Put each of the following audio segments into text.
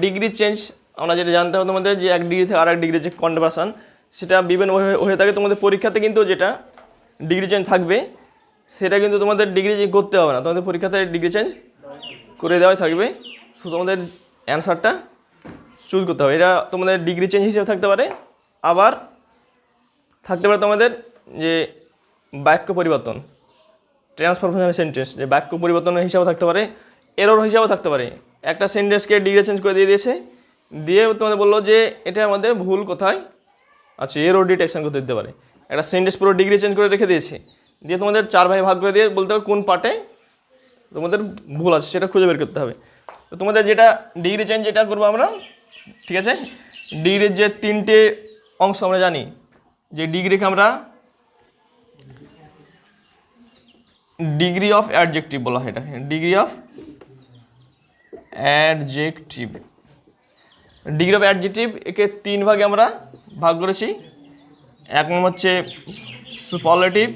Degree change আমরা যেটা জানতে হবে তোমাদের যে 1 ডিগ্রি থেকে আরেক ডিগ্রি যে কনভার্সন সেটা বিভিন্ন হয়ে থাকে। তোমাদের পরীক্ষাতে কিন্তু যেটা ডিগ্রি চেঞ্জ থাকবে সেটা কিন্তু তোমাদের ডিগ্রি চেঞ্জ করতে হবে না, তোমাদের পরীক্ষাতে ডিগ্রি চেঞ্জ করে দেওয়াই থাকবে। শুধু তোমাদের অ্যান্সারটা চুজ করতে হবে। এটা তোমাদের ডিগ্রি চেঞ্জ হিসেবে থাকতে পারে, আবার থাকতে পারে তোমাদের যে বাক্য পরিবর্তন, ট্রান্সফরমেশন সেন্টেন্স, যে বাক্য পরিবর্তন হিসাবে থাকতে পারে, এরর হিসাবেও থাকতে পারে। একটা সেন্টেন্সকে ডিগ্রি চেঞ্জ করে দিয়ে দিয়েছে, দিয়ে তোমাদের বললো যে এটার মধ্যে ভুল কোথায় আছে, এরর ডিটেকশন করতে দিতে পারে। একটা সেন্টেন্স পুরো ডিগ্রি চেঞ্জ করে রেখে দিয়েছে, দিয়ে তোমাদের 4 ভাগে ভাগ করে দিয়ে বলতে হবে কোন পার্টে তোমাদের ভুল আছে সেটা খুঁজে বের করতে হবে। তো তোমাদের যেটা ডিগ্রি চেঞ্জ যেটা করবো আমরা, ঠিক আছে, ডিগ্রির যে 3টে অংশ আমরা জানি, যে ডিগ্রিকে আমরা ডিগ্রি অফ অ্যাডজেক্টিভ বলা হয়, এটা degree of adjective. Degree of adjective একে 3 ভাগে আমরা ভাগ করেছি। 1 নম্বর হচ্ছে সুপারলেটিভ,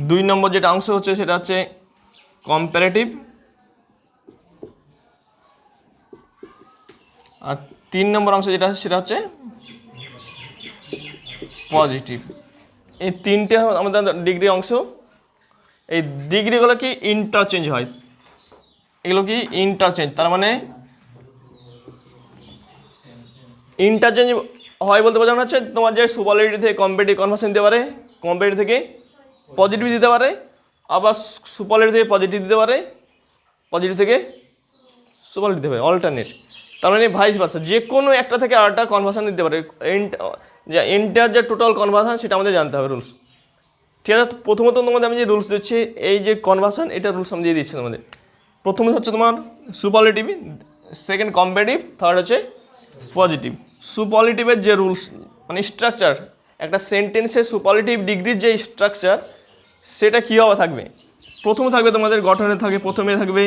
2 নম্বর যেটা অংশ হচ্ছে সেটা হচ্ছে কম্পারেটিভ, আর 3 নম্বর অংশ যেটা সেটা হচ্ছে পজিটিভ। এই 3টে আমাদের ডিগ্রি অংশ। এই ডিগ্রিগুলো কি ইন্টারচেঞ্জ হয়, এগুলো কি ইন্টারচেঞ্জ, তার মানে ইন্টারচেঞ্জ হয় বলতে বোঝানো হচ্ছে তোমার যে সুপারলেটিভ থেকে কম্পারেটিভ কনভার্সন দিতে পারে, কম্পারেটিভ থেকে পজিটিভ দিতে পারে, আবার সুপারলেটিভ থেকে পজিটিভ দিতে পারে, পজিটিভ থেকে সুপারলেটিভ দিতে পারে, অল্টারনেট। তার মানে ভাইস ভার্সা, যে কোনো একটা থেকে আরেকটা কনভার্সন দিতে পারে। যে এন্টার যে টোটাল কনভার্সন সেটা আমাদের জানতে হবে রুলস, ঠিক আছে। প্রথমত তোমাদের আমি যে রুলস দিচ্ছি, এই যে কনভার্সন এটা রুলস আমি দিয়ে দিচ্ছি তোমাদের। প্রথমে হচ্ছে তোমার সুপারলেটিভ, সেকেন্ড কম্পারেটিভ, থার্ড হচ্ছে পজিটিভ। সুপারলেটিভের যে রুলস মানে স্ট্রাকচার, একটা সেন্টেন্সের সুপারলেটিভ ডিগ্রির যে স্ট্রাকচার সেটা কীভাবে থাকবে, প্রথমে থাকবে তোমাদের গঠনে থাকে, প্রথমে থাকবে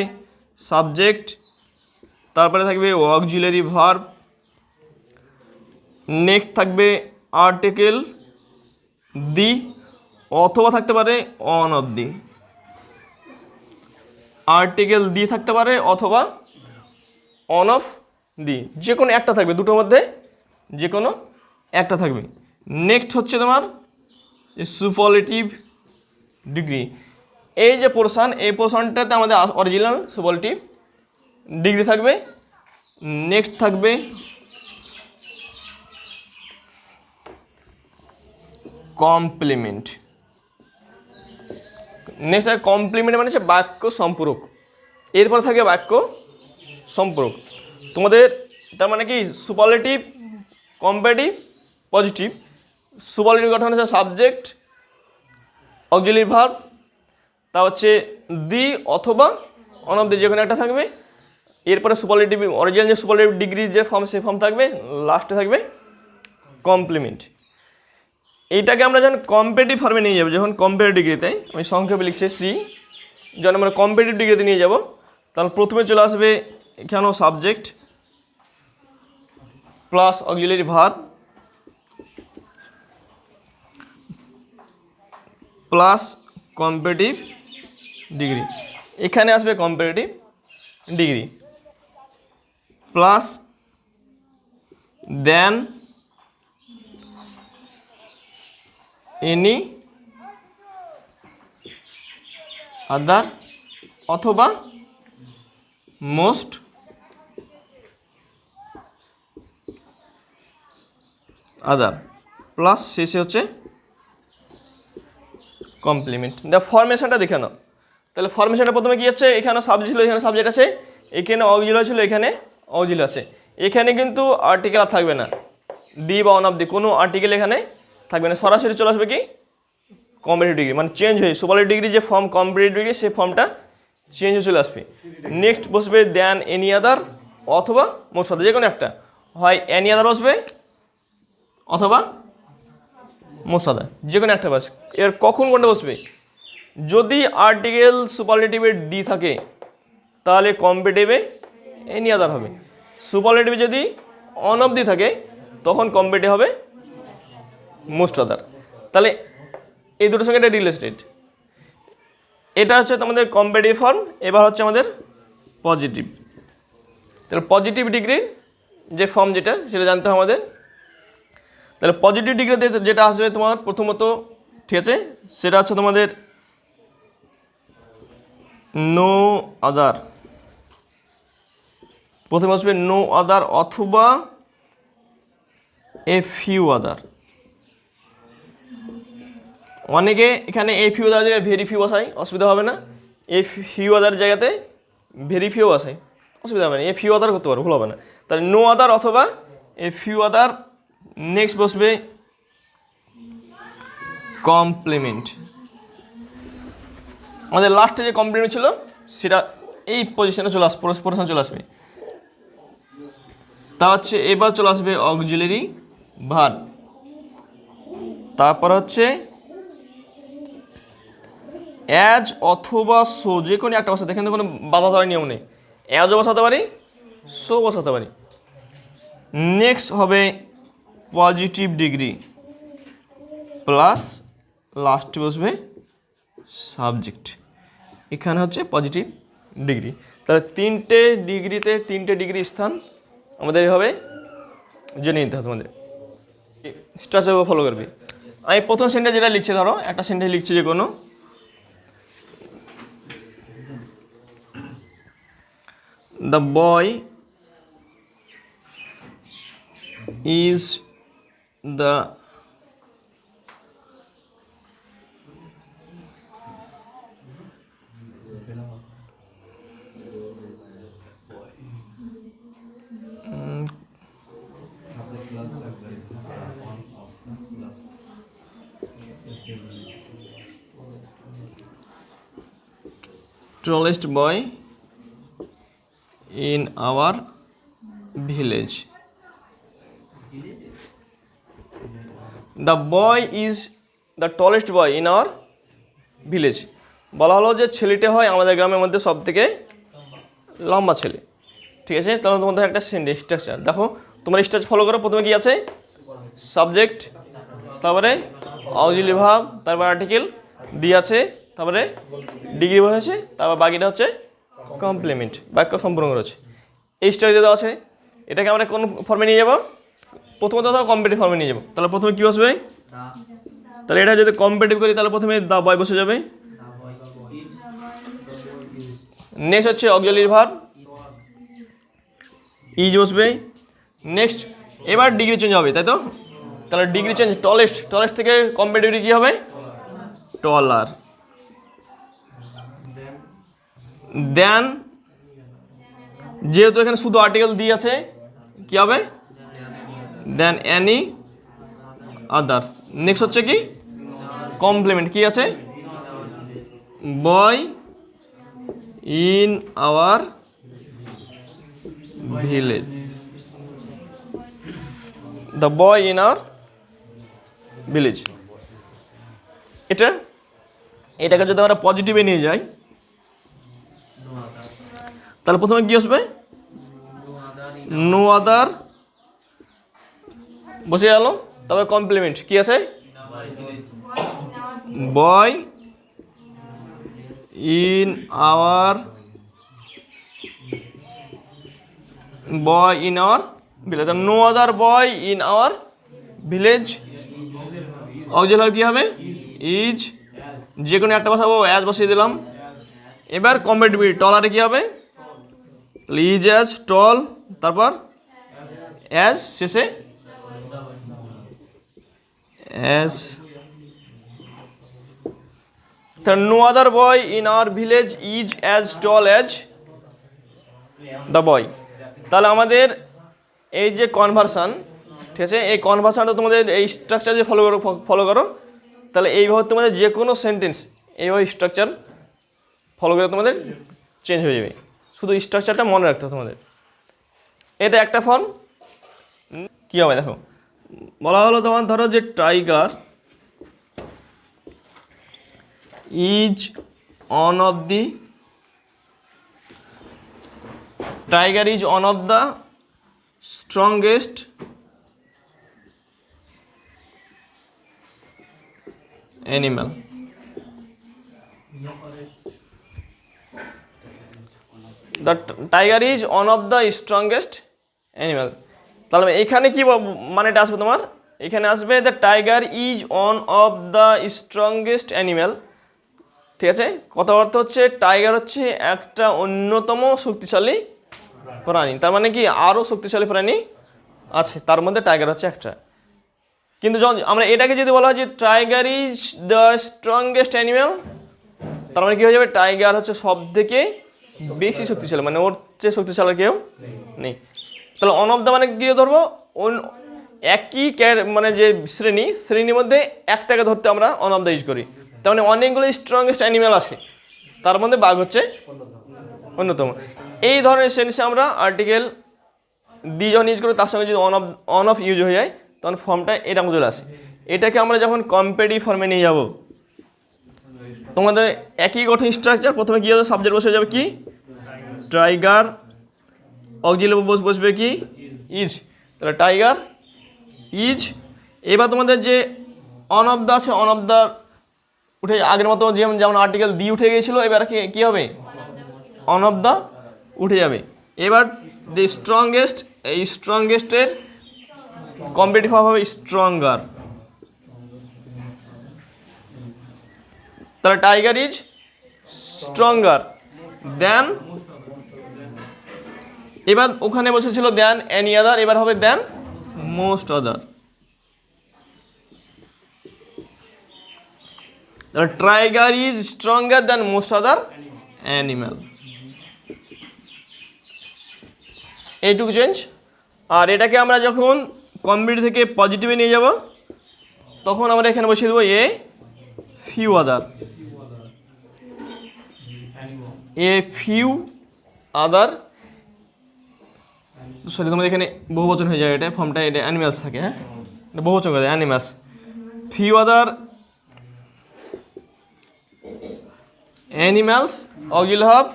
সাবজেক্ট, তারপরে থাকবে অক্সিলারি ভার্ব, নেক্সট থাকবে আর্টিকেল দি, অথবা থাকতে পারে on of the. Article the থাকতে পারে অথবা অন অফ দি, যে কোনো একটা থাকবে, দুটোর মধ্যে যে কোনো একটা থাকবে। নেক্সট হচ্ছে তোমার সুপারলেটিভ ডিগ্রি। এই যে পোর্শন, এই পোর্শনটাতে আমাদের অরিজিনাল সুপারলেটিভ ডিগ্রি থাকবে। নেক্সট থাকবে কমপ্লিমেন্ট। নেক্সট থাকে কমপ্লিমেন্ট, মানে হচ্ছে বাক্য সম্পূরক। এরপর থাকে বাক্য সম্পূরক। তোমাদের তার মানে কি সুপারলেটিভ, কম্পারেটিভ, পজিটিভ। সুপারলেটিভ গঠন হচ্ছে সাবজেক্ট, অক্সিলারি ভার্ব, তা হচ্ছে দি অথবা অন অফ দি, যে কোনো একটা থাকবে। এরপরে সুপারলেটিভ অরিজিনাল যে সুপারলেটিভ ডিগ্রির যে ফর্ম সেই ফর্ম থাকবে, লাস্টে থাকবে কমপ্লিমেন্ট। এইটাকে আমরা যখন কম্পারেটিভ ফর্মে নিয়ে যাবো, যখন কম্পারেটিভ ডিগ্রিতে, আমি সংক্ষেপে লিখছি সি, যখন আমরা কম্পারেটিভ ডিগ্রিতে নিয়ে যাব, তাহলে প্রথমে চলে আসবে এখানেও subject plus auxiliary verb plus comparative degree. এখানে আসবে comparative degree plus than any other অথবা মোস্ট আদার, প্লাস শেষে হচ্ছে কমপ্লিমেন্ট। ফরমেশনটা দেখে নাও। তাহলে ফরমেশনটা প্রথমে কি হচ্ছে, এখানে সাবজেক্ট ছিল, এখানে সাবজেক্ট আছে, এখানে অক্সিলারি ছিল, এখানে অক্সিলারি আছে। এখানে কিন্তু আর্টিকেল আর থাকবে না, দি বা অন অফ দি, কোনো আর্টিকেল এখানে থাকবে না, সরাসরি চলে আসবে কি কম্পারেটিভ ডিগ্রি, মানে চেঞ্জ হয়ে সুপারলেটিভ ডিগ্রি যে ফর্ম কম্পারেটিভ ডিগ্রি সেই ফর্মটা চেঞ্জ হয়ে চলে আসবে। নেক্সট বসবে দেন এনি আদার অথবা মোস্ট আদার, যে কোনো একটা, হয় এনি আদার বসবে অথবা মোস্ট আদার, যে কোনো একটা বাস। এর কখন কোনটা বসবে, যদি আর্টিকেল সুপারলেটিভের দি থাকে তাহলে কম্পারেটিভে এনি আদার হবে, সুপারলেটিভে যদি অন অফ দি থাকে তখন কম্পারেটিভ হবে মোস্ট আদার। তাহলে এই দুটোর সঙ্গে এটা রিলেটেড। এটা হচ্ছে তোমাদের কম্পারেটিভ ফর্ম। এবার হচ্ছে আমাদের পজিটিভ। তাহলে পজিটিভ ডিগ্রি যে ফর্ম যেটা সেটা জানতে হবে আমাদের। তাহলে পজিটিভ ডিগ্রিতে যেটা আসবে তোমার প্রথমত, ঠিক আছে, সেটা হচ্ছে তোমাদের নো আদার। প্রথমে আসবে নো আদার অথবা এ ফিউ আদার। অনেকে এখানে এ ফিউ আদার জায়গায় ভেরি ফিউ বসায়, অসুবিধা হবে না। এ ফিউ আদার জায়গাতে ভেরি ফিউ বসায়, অসুবিধা হবে না। এ ফিউ আদার করতে পারো, ভুল হবে না। তাহলে নো আদার অথবা এ ফিউ আদার। নেক্সট বসবে কমপ্লিমেন্ট। আমাদের লাস্টে যে কমপ্লিমেন্ট ছিল সেটা এই পজিশনে চলে আসবে, পজিশনে চলে আসবে। তা হচ্ছে এবার চলে আসবে অক্সিলারি ভার্ব। তারপর হচ্ছে অ্যাজ অথবা সো, যে কোনো একটা বসাতে, এখানে কোনো বাধা ধরার নিয়ম নেই। অ্যাজও বসাতে পারি, সো বসাতে পারি। নেক্সট হবে পজিটিভ ডিগ্রি প্লাস লাস্টে বসবে সাবজেক্ট। এখানে হচ্ছে পজিটিভ ডিগ্রি। তাহলে তিনটে ডিগ্রিতে তিনটে ডিগ্রি স্থান আমাদের এভাবে জেনে নিতে হবে। তোমাদের স্ট্রাকচার ফলো করবে। আমি প্রথম সেন্টেন্স যেটা লিখছি, ধরো একটা সেন্টেন্স লিখছি যে কোনো, the boy is the tallest boy in our village. The boy is the tallest boy in our village. বলা হলো যে ছেলেটা হয় আমাদের গ্রামের মধ্যে সব থেকে লম্বা ছেলে। ঠিক আছে, তাহলে তোমাদের একটা সেন্টেন্স স্ট্রাকচার দেখো, তোমরা স্ট্রাকচার ফলো করো। প্রথমে কি আছে? সাবজেক্ট, তারপরে অক্সিলারি ভার্ব, তারপরে আর্টিকেল দিয়ে আছে, তারপরে ডিগ্রি হয়েছে, তারপর বাকিটা হচ্ছে কমপ্লিমেন্ট, বাক্য সম্পূর্ণ করেছে। এই স্ট্রাকচার দেওয়া আছে। এটাকে আমরা কোন ফর্মে নিয়ে যাব? প্রথমত ধরো কম্পিটিভ ফর্মে নিয়ে যাব। তাহলে প্রথমে কী বসবে? তাহলে এটা যদি কম্পিটিভ করি তাহলে প্রথমে দা বয় বসে যাবে। নেক্সট হচ্ছে অক্সিলারি ভার্ব, ইজ বসবে। নেক্সট এবার ডিগ্রি চেঞ্জ হবে, তাই তো? তাহলে ডিগ্রি চেঞ্জ, টলেস্ট থেকে কম্পিটিভ কী হবে? টলার। দেন যেহেতু এখানে শুধু আর্টিকেল দিয়ে আছে, কি হবে? Than any other. নেক্সট হচ্ছে কি? কমপ্লিমেন্ট। কি আছে? Boy in our village. The boy in our village. এটাকে যদি আমরা পজিটিভে নিয়ে যাই তাহলে প্রথমে কি আসবে? নো আদার বসে গেল, তবে কমপ্লিমেন্ট কি আছে? Boy in our village. No other boy in our village. Auxiliary কি হবে? ইজ। যে কোনো একটা বসাবো, অ্যাজ বসিয়ে দিলাম। এবার কম্পিটিভ টলারে কি হবে? ইজ অ্যাজ টল, তারপর অ্যাজ শেষে as. No other boy in our village is as tall as the boy. তাহলে আমাদের এই যে কনভার্সান, ঠিক আছে, এই কনভার্সানটা তোমাদের এই স্ট্রাকচার যে ফলো করো তাহলে এইভাবে তোমাদের যে কোনো সেন্টেন্স এইভাবে স্ট্রাকচার ফলো করে তোমাদের চেঞ্জ হয়ে যাবে। শুধু স্ট্রাকচারটা মনে রাখতে হবে তোমাদের। এটা একটা ফর্ম। কী হবে দেখো, বলা হলো তোমার ধরো যে tiger is on of the strongest animal. The tiger is one of the strongest animal. তাহলে এখানে কি মানেটা আসবে তোমার, এখানে আসবে the tiger is one of the strongest animal. ঠিক আছে, কথা অর্থ হচ্ছে টাইগার হচ্ছে একটা অন্যতম শক্তিশালী প্রাণী। তার মানে কি আরও শক্তিশালী প্রাণী আছে, তার মধ্যে টাইগার হচ্ছে একটা। কিন্তু যখন আমরা এটাকে যদি বলা হয় যে tiger is the strongest animal, তার মানে কী হয়ে যাবে, টাইগার হচ্ছে সব থেকে বেশি শক্তিশালী, মানে ওর চেয়ে শক্তিশালী কেউ নেই। তাহলে অন অফ দ্য মানে কী ধরবো, একই মানে যে শ্রেণীর মধ্যে একটাকে ধরতে আমরা অন অফ দ্য ইউজ করি। তার মানে অনেকগুলো স্ট্রংগেস্ট অ্যানিম্যাল আছে, তার মধ্যে বাঘ হচ্ছে অন্যতম। এই ধরনের সেন্টেন্সে আমরা আর্টিকেল দি যখন ইউজ করি, তার সঙ্গে যদি অন অফ ইউজ হয়ে যায়, তখন ফর্মটা এরকম চলে আসে। এটাকে আমরা যখন কম্পেটিভ ফর্মে নিয়ে যাব, তোমাদের একই গঠন স্ট্রাকচার। প্রথমে কী হবে, সাবজেক্ট বসে যাবে কি টাইগার, অক্সিলারি বসবে কি ইজ। তাহলে টাইগার ইজ। এবার তোমাদের যে অন অফ দ্য আছে, অন অফ দ্য উঠে আগের মতো যেমন আর্টিকেল দি উঠে গিয়েছিল, এবার কি হবে, অন অফ দ্য উঠে যাবে। এবার যে স্ট্রংগেস্ট, এই স্ট্রংগেস্টের কম্পিটিটিভ হবে স্ট্রঙ্গার। তাহলে টাইগার ইজ স্ট্রঙ্গার দেন, এবার ওখানে বসেছিল দেন এনি আদার, এবার হবে দেন মোস্ট আদার। তাহলে tiger is stronger than most other animal, এইটুকু চেঞ্জ। আর এটাকে আমরা যখন কম্পিটিটিভ থেকে পজিটিভে নিয়ে যাব, তখন আমরা এখানে বসিয়ে দেবো a few other, a few other. Sorry, তোমাদের এখানে বহুবচন হয়ে যায়, এটা ফর্মটা এটা অ্যানিমালস থাকে, হ্যাঁ এটা বহুবচন করে animals. Few other animals will have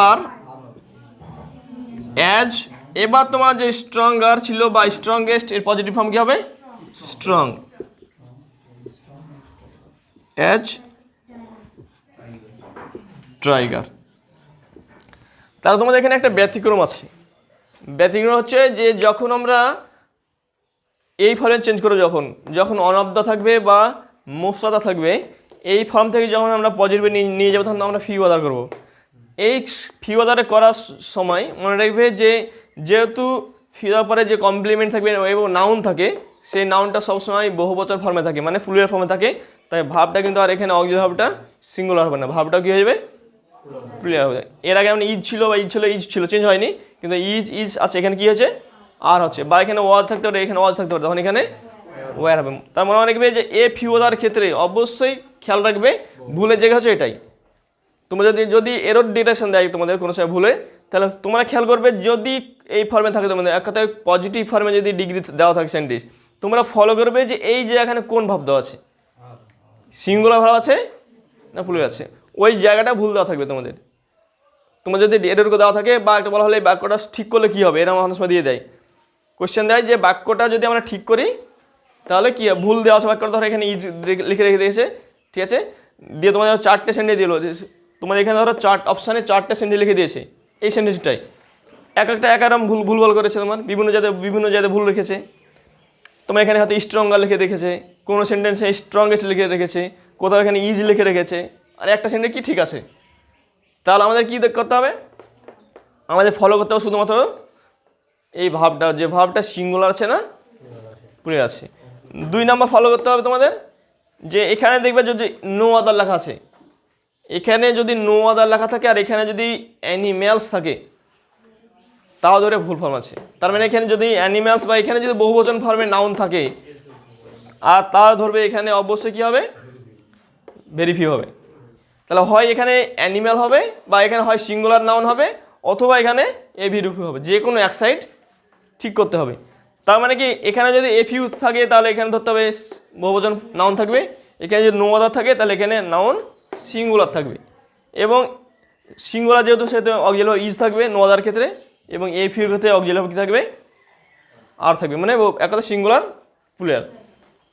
are as. এবার তোমার যে স্ট্রঙ্গার ছিল বা স্ট্রংগেস্ট, এর পজিটিভ ফর্ম কি হবে স্ট্রং, অ্যাজ টাইগার। তাহলে তোমাদের এখানে একটা ব্যতিক্রম আছে। ব্যতিক্রম হচ্ছে যে যখন আমরা এই ফর্মে চেঞ্জ করবো, যখন অন অফ দ্য থাকবে বা মোস্ট অফ দ্য থাকবে, এই ফর্ম থেকে যখন আমরা পজিটিভে নিয়ে যাবো, তখন আমরা ফিউ আদার করবো। এই ফিউ আদারে করার সময় মনে রাখবে যে যেহেতু ফিউ আদার পরে যে কমপ্লিমেন্ট থাকবে এবং নাউন থাকে, সেই নাউনটা সবসময় বহুবচন ফর্মে থাকে, মানে প্লুরাল ফর্মে থাকে। তাই ভাবটা কিন্তু আর এখানে অক্সিলারি ভাবটা সিঙ্গুলার হবে না, ভাবটা কী হয়ে যাবে প্লুরাল হবে। এর আগে আমরা ইজ ছিল বা ইজ ছিল চেঞ্জ হয়নি, কিন্তু ইজ আছে, এখানে কী হয়েছে আর হচ্ছে, বা এখানে ওয়াজ থাকতে পারে, এখানে ওয়াজ থাকতে পারে, তখন এখানে ওয়ার হবে। তার মনে রাখবে যে এ ফিউ আদার ক্ষেত্রে অবশ্যই খেয়াল রাখবে ভুলের জায়গা হচ্ছে এটাই। তোমরা যদি এরর ডিটেকশন দেয় তোমাদের কোনো সময় ভুলে, তাহলে তোমরা খেয়াল করবে যদি এই ফর্মে থাকে, তোমাদের এক কথায় পজিটিভ ফর্মে যদি ডিগ্রি দেওয়া থাকে সেন্টেন্স, তোমরা ফলো করবে যে এই যে এখানে কোন ভাব দেওয়া আছে, সিঙ্গুলার ভাব আছে না প্লুরাল আছে, ওই জায়গাটা ভুল দেওয়া থাকবে তোমাদের। তোমার যদি এরর দেওয়া থাকে বা একটা বলা হলে এই বাক্যটা ঠিক করলে কী হবে, এরকম অনেক সময় দিয়ে দেয়, কোশ্চেন দেয় যে বাক্যটা যদি আমরা ঠিক করি তাহলে কি ভুল দেওয়া আছে বাক্যটা, ধরো এখানে ইজ লিখে রেখে দিয়েছে, ঠিক আছে, দিয়ে তোমাদের 4টে সেন্টেন্স দিল, তোমাদের এখানে ধরো অপশানে 4টে সেন্টেন্স লিখে দিয়েছে, এই সেন্টেন্সটাই এক একটা ভুল করেছে, তোমার বিভিন্ন জায়গায় ভুল রেখেছে। তোমার এখানে হয়তো স্ট্রঙ্গার লিখে রেখেছে, কোনো সেন্টেন্সে স্ট্রংগেস্ট লিখে রেখেছে, কোথাও এখানে ইজ লিখে রেখেছে, আর একটা সেন্টেন্স কি ঠিক আছে। তাহলে আমাদের কী করতে হবে, আমাদের ফলো করতে হবে শুধুমাত্র এই ভাবটা, যে ভাবটা সিঙ্গুলার আছে না প্লুরাল আছে। 2 নম্বর ফলো করতে হবে তোমাদের, যে এখানে দেখবে যদি নো আদার লেখা আছে, এখানে যদি নো আদার লেখা থাকে আর এখানে যদি অ্যানিম্যালস থাকে, তাও ধরে ভুল ফর্ম আছে। তার মানে এখানে যদি অ্যানিম্যালস বা এখানে যদি বহুবচন ফর্মে নাউন থাকে, আর তার ধরবে এখানে অবশ্যই কী হবে ভেরিফাই হবে। তাহলে হয় এখানে অ্যানিম্যাল হবে, বা এখানে হয় সিঙ্গুলার নাউন হবে, অথবা এখানে এ ভেরিফাই হবে, যে কোনো এক সাইড ঠিক করতে হবে। তার মানে কি এখানে যদি এফ ইউ থাকে তাহলে এখানে ধরতে হবে বহুবচন নাউন থাকবে, এখানে যদি নো আদার থাকে তাহলে এখানে নাউন সিঙ্গুলার থাকবে, এবং সিঙ্গুলার যেহেতু সেহেতু অক্সিলারি ইজ থাকবে নো আদার ক্ষেত্রে, এবং এফ ইউর ক্ষেত্রে অক্সিলারি কী থাকবে আর থাকবে, মানে এক কথা সিঙ্গুলার প্লুরাল।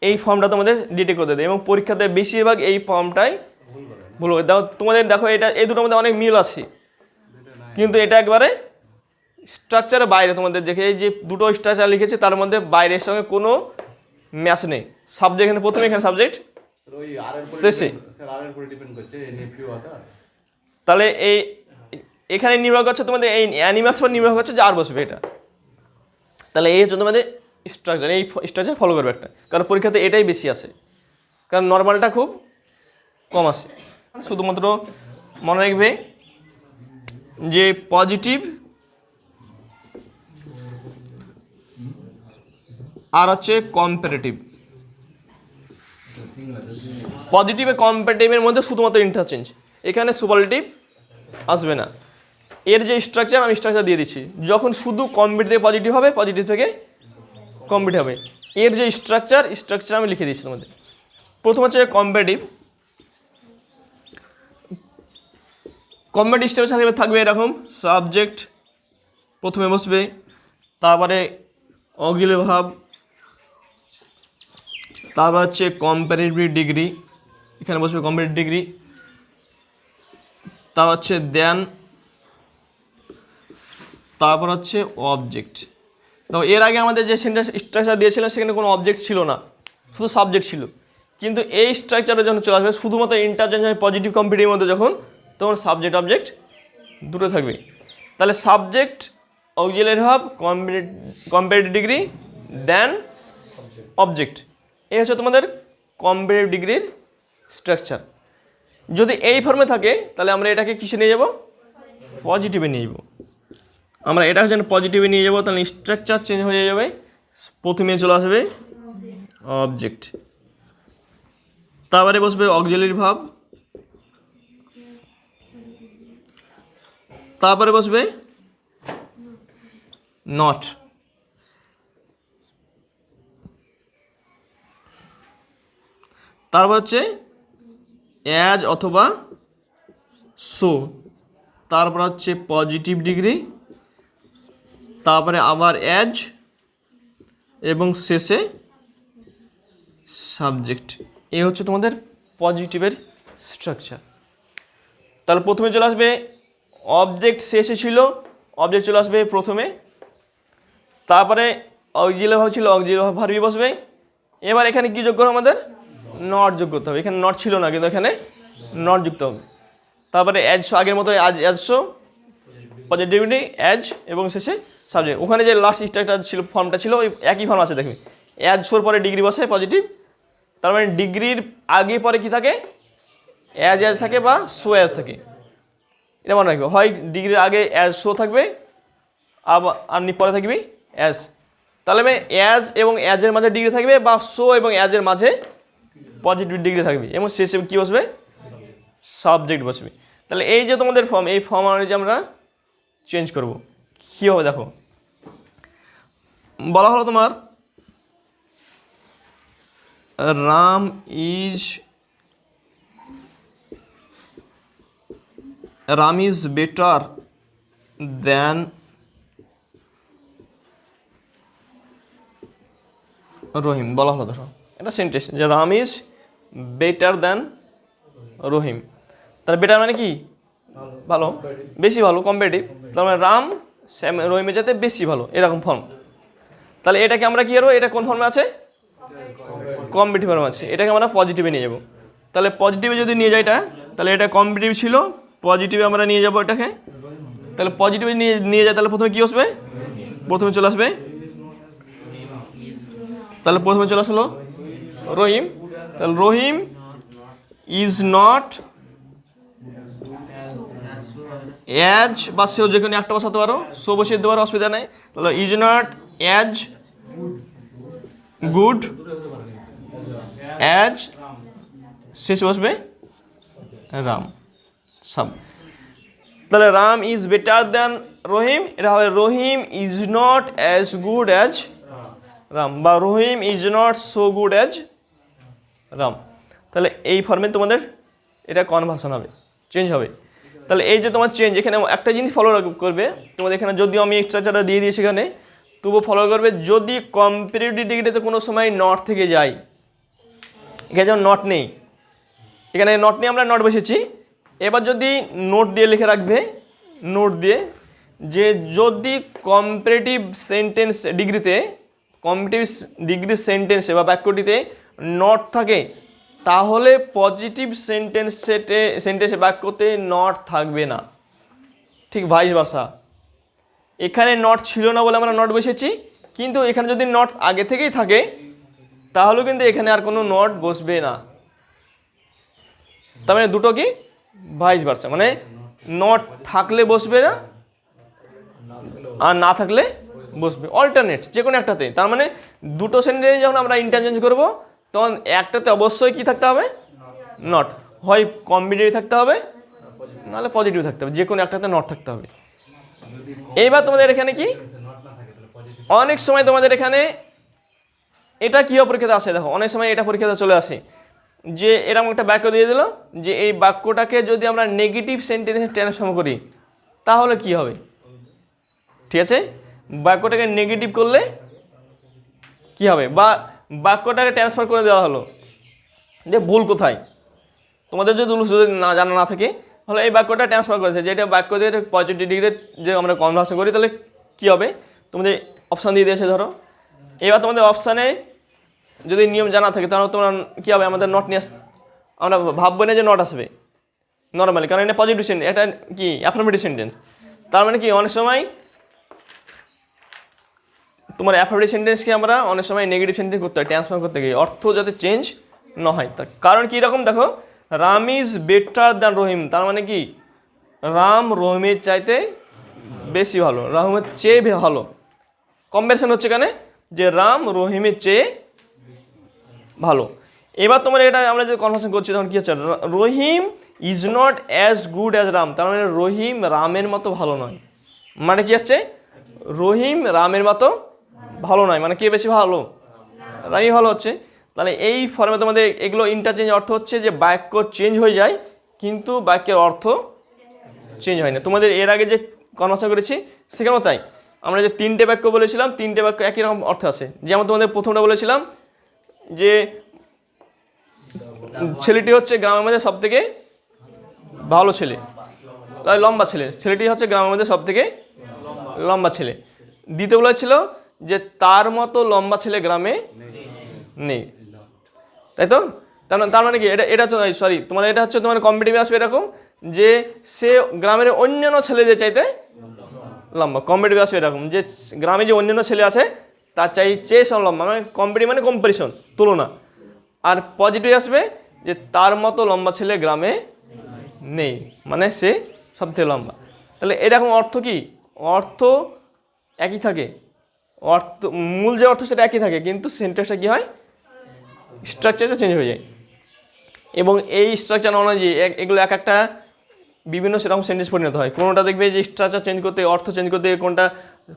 এই ফর্মটা তোমাদের ডিটেক্ট করতে দেয়, এবং পরীক্ষাতে বেশিরভাগ এই ফর্মটাই বলবো দেখো তোমাদের, দেখো এটা এই দুটোর মধ্যে অনেক মিল আছে, কিন্তু এটা একবারে স্ট্রাকচারের বাইরে। তোমাদের দেখে এই যে দুটো স্ট্রাকচার লিখেছে তার মধ্যে বাইরের সঙ্গে কোনো ম্যাচ নেই। সাবজেক্ট এখানে প্রথমে, এখানে সাবজেক্ট শেষে। তাহলে এই এখানে নির্ভর করছে তোমাদের এই অ্যানিমালস পর নির্ভর করছে যে আর বসবে এটা। তাহলে এই হচ্ছে তোমাদের স্ট্রাকচার, এই স্ট্রাকচার ফলো করবে একটা, কারণ পরীক্ষাতে এটাই বেশি আসে, কারণ নর্মালটা খুব কম আসে। শুধুমাত্র মনে রাখবে যে পজিটিভ আর হচ্ছে কম্পারেটিভ। পজিটিভ এ কম্পারেটিভের মধ্যে শুধুমাত্র ইন্টারচেঞ্জ, এখানে সুপারলেটিভ আসবে না। এর যে স্ট্রাকচার আমি স্ট্রাকচার দিয়ে দিচ্ছি, যখন শুধু কম্পিটিভ থেকে পজিটিভ হবে, পজিটিভ থেকে কম্পিটিভ হবে। এর যে স্ট্রাকচার আমি লিখে দিচ্ছি তোমাদের। প্রথম হচ্ছে কম্পারেটিভ। কম্পারেটিভ স্ট্রাকচার থাকবে এরকম, সাবজেক্ট প্রথমে বসবে, তারপরে অক্সিলারি ভার্ব, তারপর হচ্ছে কম্পারেটিভ ডিগ্রি, এখানে বসবে কম্পারেটিভ ডিগ্রি, তারপর হচ্ছে দেন, তারপর হচ্ছে অবজেক্ট। তো এর আগে আমাদের যে সেন্টেন্স স্ট্রাকচার দিয়েছিলাম সেখানে কোনো অবজেক্ট ছিল না, শুধু সাবজেক্ট ছিল। কিন্তু এই স্ট্রাকচারে যখন চলে আসবে শুধুমাত্র ইন্টারচেঞ্জ পজিটিভ কম্পিটিভের মধ্যে, যখন তখন সাবজেক্ট অবজেক্ট দুটো থাকবে। তাহলে subject, auxiliary verb, comparative degree, then object, এই হচ্ছে তোমাদের কম্পারেটিভ ডিগ্রির স্ট্রাকচার। যদি এই ফর্মে থাকে তাহলে আমরা এটাকে কিসে নিয়ে যাব? পজিটিভে নিয়ে যাব। আমরা এটা যেন পজিটিভে নিয়ে যাব, তাহলে স্ট্রাকচার চেঞ্জ হয়ে যাবে। প্রথমে চলে আসবে অবজেক্ট, তারপরে বসবে অক্সিলারি ভার্ব, তারপরে বসবে নট, তারপর হচ্ছে অ্যাজ অথবা সো, তারপর হচ্ছে পজিটিভ ডিগ্রি, তারপরে আবার অ্যাজ, এবং শেষে সাবজেক্ট। এই হচ্ছে তোমাদের পজিটিভের স্ট্রাকচার। তাহলে প্রথমে চলে আসবে অবজেক্ট, শেষে ছিল অবজেক্ট চলে আসবে প্রথমে, তারপরে অক্সিলারি ভার্ব ছিল, অক্সিলারি ভার্বই বসবে। এবার এখানে কি যোগ করবো? আমাদের নট যোগ করতে হবে। এখানে নট ছিল না, কিন্তু এখানে নট যুক্ত হবে। তারপরে অ্যাজ, আগের মতো অ্যাজ সো, পজিটিভিটি, অ্যাজ, এবং শেষে সাবজেক্ট। ওখানে যে লাস্ট স্ট্রাকচার ছিল, ফর্মটা ছিল, ওই একই ফর্ম আছে দেখবে। অ্যাজ সোর পরে ডিগ্রি বসে পজিটিভ, তার মানে ডিগ্রির আগে পরে কি থাকে? অ্যাজ থাকে বা সো অ্যাজ থাকে। এটা মনে রাখবে, হয় ডিগ্রির আগে অ্যাজ সো থাকবে, আবার আপনি পরে থাকবি অ্যাজ। তাহলে আমি অ্যাজ এবং অ্যাজের মাঝে ডিগ্রি থাকবে, বা সো এবং অ্যাজের মাঝে পজিটিভ ডিগ্রি থাকবে, এবং শেষে কী বসবে? সাবজেক্ট বসবে। তাহলে এই যে তোমাদের ফর্ম, এই ফর্ম অনুযায়ী আমরা চেঞ্জ করব। কী হবে দেখো, বলা হলো তোমার রাম ইজ বেটার দ্যান রহিম। বলা হলো ধরো এটা সেন্টেন্স যে রাম ইজ বেটার দ্যান রহিম। তাহলে বেটার মানে কি? ভালো, বেশি ভালো, কম্পারেটিভ। তার মানে রাম রহিমের যাতে বেশি ভালো, এরকম ফর্ম। তাহলে এটাকে আমরা কী করবো? এটা কোন ফর্মে আছে? কম্পিটিভ ফর্ম আছে। এটাকে আমরা পজিটিভে নিয়ে যাব। তাহলে পজিটিভে যদি নিয়ে যাই এটা, তাহলে এটা কম্পিটিভ ছিল, পজিটিভে আমরা নিয়ে যাব এটাকে। তাহলে পজিটিভে নিয়ে যাই, তাহলে প্রথমে কী আসবে? প্রথমে চলে আসবে, তাহলে প্রথমে চলে আসলো রহিম। তাহলে রহিম ইজ নট অ্যাজ, বা সেও যে কোনো একটা বসাতে পারো, সো বসিয়ে দিতে পারো, অসুবিধা নেই। তাহলে is not as good as, শেষে বসবে রাম, সাম। তাহলে Ram is better than Rahim, এটা হবে Rahim is not as good as Ram, বা Rahim is not so good as Ram. তাহলে এই ফর্মে তোমাদের এটা কনভার্সন হবে, চেঞ্জ হবে। তাহলে এই যে তোমার চেঞ্জ, এখানে একটা জিনিস ফলো করবে তোমাদের, এখানে যদিও আমি স্ট্রাকচারটা দিয়ে দিই সেখানে, তবুও ফলো করবে। যদি কম্পারেটিভ ডিগ্রিতে কোনো সময় নট থেকে যায়, এখানে যেমন নট নেই, এখানে নট নিয়ে আমরা নট বসেছি। এবার যদি নোট দিয়ে লিখে রাখবে, নোট দিয়ে যে যদি কম্পারেটিভ সেন্টেন্স ডিগ্রিতে, কম্পারেটিভ ডিগ্রি সেন্টেন্সে বা বাক্যটিতে নট থাকে তাহলে পজিটিভ সেন্টেন্সে বাক্যতে নট থাকবে না। ঠিক ভাইস ভার্সা, এখানে নট ছিল না বলে আমরা নট বসেছি, কিন্তু এখানে যদি নট আগে থেকেই থাকে তাহলে কিন্তু এখানে আর কোনো নট বসবে না। তার মানে দুটো কি ভাইস ভার্সা, মানে নট থাকলে বসবে না আর না থাকলে বসবে, অল্টারনেট যে কোনো একটাতে। তার মানে দুটো সেন্টেন্সে যখন আমরা ইন্টারচেঞ্জ করব তখন একটাতে অবশ্যই কি থাকতে হবে, নট, হয় কম্বিনেটিভ থাকতে হবে নাহলে পজিটিভ থাকতে হবে, যে কোনো একটাতে নট থাকতে হবে। এইবার তোমাদের এখানে কি অনেক সময় তোমাদের এখানে এটা কি পরীক্ষাতে আসে, দেখো অনেক সময় এটা পরীক্ষাতে চলে আসে যে এরকম একটা বাক্য দিয়ে দিল যে এই বাক্যটাকে যদি আমরা নেগেটিভ সেন্টেন্সে ট্রান্সফর্ম করি তাহলে কি হবে। ঠিক আছে, বাক্যটাকে নেগেটিভ করলে কি হবে, বা বাক্যটাকে ট্রান্সফার করে দেওয়া হলো যে ভুল কোথায়, তোমাদের যদি না জানা না থাকে তাহলে এই বাক্যটা ট্রান্সফার করেছে, যেটা বাক্য দিয়ে পজিটিভ ডিগ্রিতে যে আমরা কনভার্সন করি তাহলে কি হবে, তোমাদের অপশান দিয়ে দিয়েছে ধরো। এবার তোমাদের অপশানে যদি নিয়ম জানা থাকে তাহলে তোমার কী হবে, আমাদের নট নিয়ে আমরা ভাববো না যে নট আসবে নর্মালি, কারণ এটা পজিটিভ সেন্টেন্স, এটা কি অ্যাফার্মেটিভ সেন্টেন্স। তার মানে কি অনেক সময় তোমার অ্যাফার্মেটিভ সেন্টেন্সকে আমরা অনেক সময় নেগেটিভ সেন্টেন্স করতে হয় ট্রান্সফার করতে গিয়ে, অর্থ যাতে চেঞ্জ না হয়। তার কারণ কি রকম দেখো, রাম ইজ বেটার দ্যান রহিম, তার মানে কি রাম রহিমের চাইতে বেশি ভালো, রহিমের চেয়ে ভালো। কম্পারিজন হচ্ছে এখানে যে রাম রহিমের চেয়ে ভালো। এবার তোমার এটা আমরা যে কনভার্সেশন করছি তখন কি হচ্ছে, Rahim is not as good as Ram, তার মানে রহিম রামের মতো ভালো নয়। মানে কি হচ্ছে, রহিম রামের মতো ভালো নয়, মানে কে বেশি ভালো, রামই ভালো হচ্ছে। তাহলে এই ফর্মে তোমাদের এগুলো ইন্টারচেঞ্জ অর্থ হচ্ছে যে বাক্য চেঞ্জ হয়ে যায় কিন্তু বাক্যের অর্থ চেঞ্জ হয় না। তোমাদের এর আগে যে কনভার্সেশন করেছি সেখানেও তাই, আমরা যে তিনটে বাক্য বলেছিলাম তিনটে বাক্য একই রকম অর্থ আছে। যেমন তোমাদের প্রথমটা বলেছিলাম যে ছেলেটি হচ্ছে গ্রামের মধ্যে সব থেকে ভালো ছেলে, লম্বা ছেলে, ছেলেটি হচ্ছে গ্রামের মধ্যে সব থেকে লম্বা ছেলে। দ্বিতীয় বলেছিল যে তার মতো লম্বা ছেলে গ্রামে নেই, তাই তো। তার মানে কি এটা সরি তোমার এটা হচ্ছে তোমার কম্পিটিটিভ আসবে এরকম যে সে গ্রামের অন্যান্য ছেলেদের চাইতে লম্বা, কম্পিটিটিভ আসবে এরকম যে গ্রামে যে অন্যান্য ছেলে আছে তার চেয়ে সব লম্বা, মানে কম্পিটিটিভ মানে কম্পারিজন, তুলনা। আর পজিটিভ আসবে যে তার মতো লম্বা ছেলে গ্রামে নেই, মানে সে সব থেকে লম্বা। তাহলে এরকম অর্থ কি, অর্থ একই থাকে, অর্থ মূল যে অর্থ সেটা একই থাকে কিন্তু সেন্টেন্সটা কী হয়, স্ট্রাকচারটা চেঞ্জ হয়ে যায়। এবং এই স্ট্রাকচার অনুযায়ী এগুলো এক একটা বিভিন্ন সেরকম সেন্টেন্স পরিণত হয়। কোনোটা দেখবে যে স্ট্রাকচার চেঞ্জ করতে, অর্থ চেঞ্জ করতে কোনটা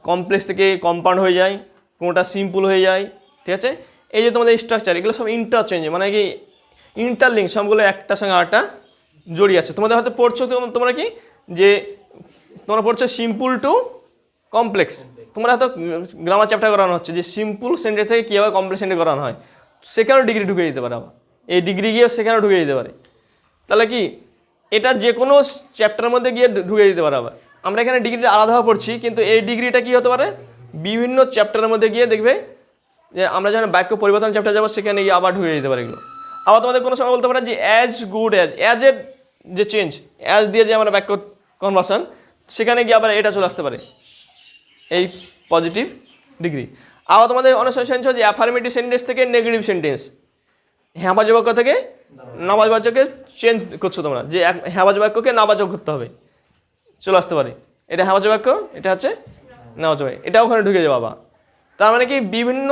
কমপ্লেক্স থেকে কম্পাউন্ড হয়ে যায়, কোনোটা সিম্পল হয়ে যায়। ঠিক আছে, এই যে তোমাদের স্ট্রাকচার এগুলো সব ইন্টারচেঞ্জ, মানে কি ইন্টারলিঙ্ক, সবগুলো একটার সঙ্গে আরেকটা জড়িয়ে আছে। তোমাদের হয়তো পড়ছো তোমরা কি যে তোমরা পড়ছো সিম্পল টু কমপ্লেক্স, তোমরা হয়তো গ্রামার চ্যাপ্টার করানো হচ্ছে যে সিম্পল সেন্টেন্স থেকে কীভাবে কমপ্লেক্স সেন্টেন্স করানো হয়, সেখানেও ডিগ্রি ঢুকে দিতে পারে, আবার এই ডিগ্রি গিয়ে সেখানেও ঢুকে দিতে পারে। তাহলে কি এটা যে কোনো চ্যাপ্টারের মধ্যে গিয়ে ঢুকে দিতে পারে। আবার আমরা এখানে ডিগ্রিটা আলাদাভাবে পড়ছি কিন্তু এই ডিগ্রিটা কী হতে পারে, বিভিন্ন চ্যাপ্টারের মধ্যে গিয়ে দেখবে যে আমরা যখন বাক্য পরিবর্তন চ্যাপ্টার যাবো সেখানে গিয়ে আবার ঢুকে দিতে পারে এগুলো। আবার তোমাদের কোনো সময় বলতে পারে যে অ্যাজ গুড অ্যাজের যে চেঞ্জ, অ্যাজ দিয়ে যে আমরা বাক্য কনভার্সন সেখানে গিয়ে আবার এটা চলে আসতে পারে, এই পজিটিভ ডিগ্রি। আবার তোমাদের অনেক সময় চেঞ্জ হয় যে অ্যাফার্মেটিভ সেন্টেন্স থেকে নেগেটিভ সেন্টেন্স, হ্যাঁবাচক বাক্য থেকে নাবাচকে চেঞ্জ করছো তোমরা, যে হ্যাঁবাচক বাক্যকে নাবাচক করতে হবে, চলে আসতে পারে এটা হ্যাঁবাচক বাক্য, এটা হচ্ছে নাবাচক, এটা ওখানে ঢুকে যাবে। বাবা তার মানে কি বিভিন্ন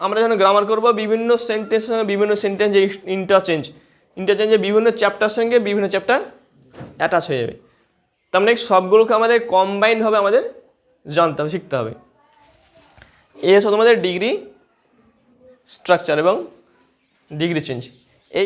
আমরা যখন গ্রামার করবো বিভিন্ন সেন্টেন্সের সঙ্গে বিভিন্ন সেন্টেন্স যে ইন্টারচেঞ্জে বিভিন্ন চ্যাপ্টার সঙ্গে বিভিন্ন চ্যাপ্টার অ্যাটাচ হয়ে যাবে। তার মানে সবগুলোকে আমাদের কম্বাইন্ডভাবে আমাদের জানতে হবে, শিখতে হবে। এই হচ্ছে তোমাদের ডিগ্রি স্ট্রাকচার এবং ডিগ্রি চেঞ্জ।